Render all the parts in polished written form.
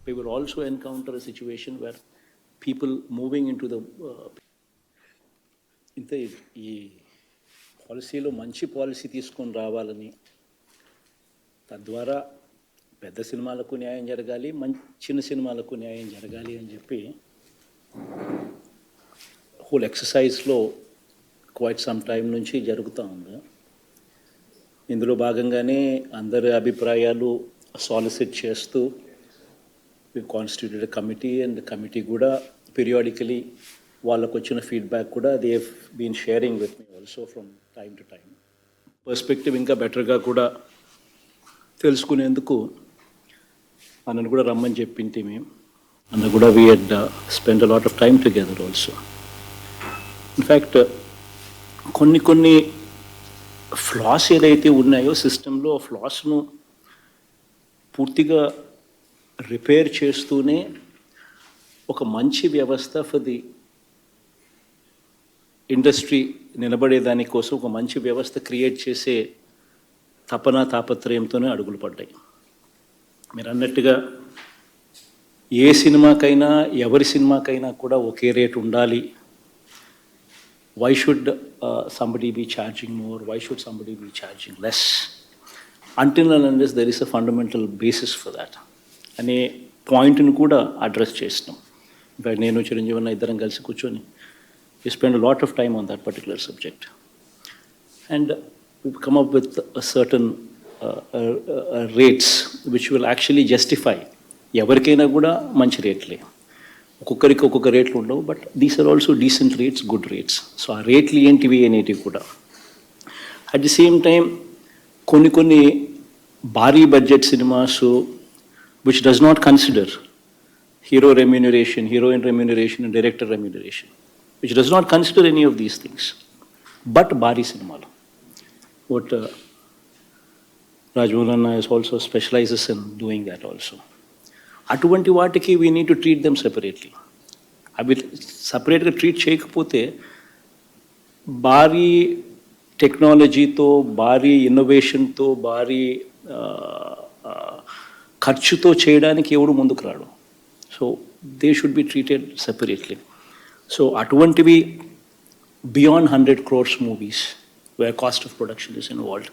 we will also encounter a situation where people moving into the ఇంత ఈ పాలసీలో మంచి పాలసీ తీసుకొని రావాలని, తద్వారా పెద్ద సినిమాలకు న్యాయం జరగాలి, చిన్న సినిమాలకు న్యాయం జరగాలి అని చెప్పి హోల్ ఎక్సర్సైజ్లో క్వైట్ సమ్ టైం నుంచి జరుగుతూ ఉంది. ఇందులో భాగంగానే అందరి అభిప్రాయాలు సాలిసిట్ చేస్తూ we constituted a committee, and the committee కూడా periodically వాళ్ళకు వచ్చిన ఫీడ్బ్యాక్ కూడా they have been sharing with me also from time to time. Perspective ఇంకా బెటర్గా కూడా తెలుసుకునేందుకు అన్నను కూడా రమ్మని చెప్పింది మేము. అన్న కూడా we had spent a lot of time together also. In fact కొన్ని ఫ్లాస్ ఏదైతే ఉన్నాయో సిస్టంలో ఆ ఫ్లాస్ను పూర్తిగా రిపేర్ చేస్తూనే ఒక మంచి వ్యవస్థ ఫర్ ది ఇండస్ట్రీ నిలబడేదానికోసం ఒక మంచి వ్యవస్థ క్రియేట్ చేసే తాపత్రయంతోనే అడుగులు పడ్డాయి. మీరు అన్నట్టుగా ఏ సినిమాకైనా ఎవరి సినిమాకైనా కూడా ఒకే రేటు ఉండాలి. Why should somebody be charging more? Why should somebody be charging less? Until and unless there is a fundamental basis for that. అనే పాయింట్ను కూడా అడ్రస్ చేసినాం. ఇన్ఫ్యాక్ట్ నేను చిరంజీవి ఇద్దరం కలిసి కూర్చొని we spend a lot of time on that particular subject. And we've come up with a certain rates which will actually justify ఎవరికైనా కూడా మంచి రేట్లే. ఒక్కొక్కరికి ఒక్కొక్క రేట్లు ఉండవు, but these are also decent rates, good rates. So ఆ రేట్లు ఏంటివి అనేటివి కూడా అట్ ది సేమ్ టైం కొన్ని భారీ budget cinemas which does not consider hero remuneration, heroine remuneration and director remuneration, which does not consider any of these things, but bari cinema what Rajmohan is also specializes in doing that also. అటువంటి వాటికి we need to treat them separately. అవి సపరేట్గా treat చేయకపోతే భారీ టెక్నాలజీతో, భారీ ఇన్నోవేషన్తో, భారీ ఖర్చుతో చేయడానికి ఎవడు ముందుకు రాడు. So they should be treated separately. So అటువంటివి beyond 100 crores movies where cost of production is involved,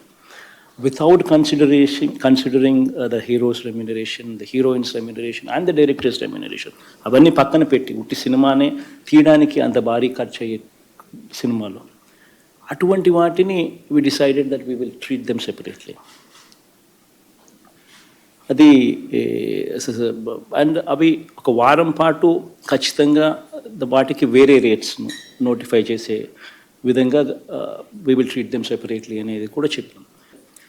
without considering the hero's remuneration, the heroine's remuneration and the director's remuneration. అవన్నీ పక్కన పెట్టి ఉట్టి సినిమానే తీయడానికి అంత భారీ ఖర్చు అయ్యే సినిమాలో అటువంటి వాటిని we decided that we will treat them separately. అది అండ్ అవి ఒక వారం పాటు ఖచ్చితంగా వాటికి వేరే రేట్స్ను నోటిఫై చేసే విధంగా we will treat them separately అనేది కూడా చెప్పాం.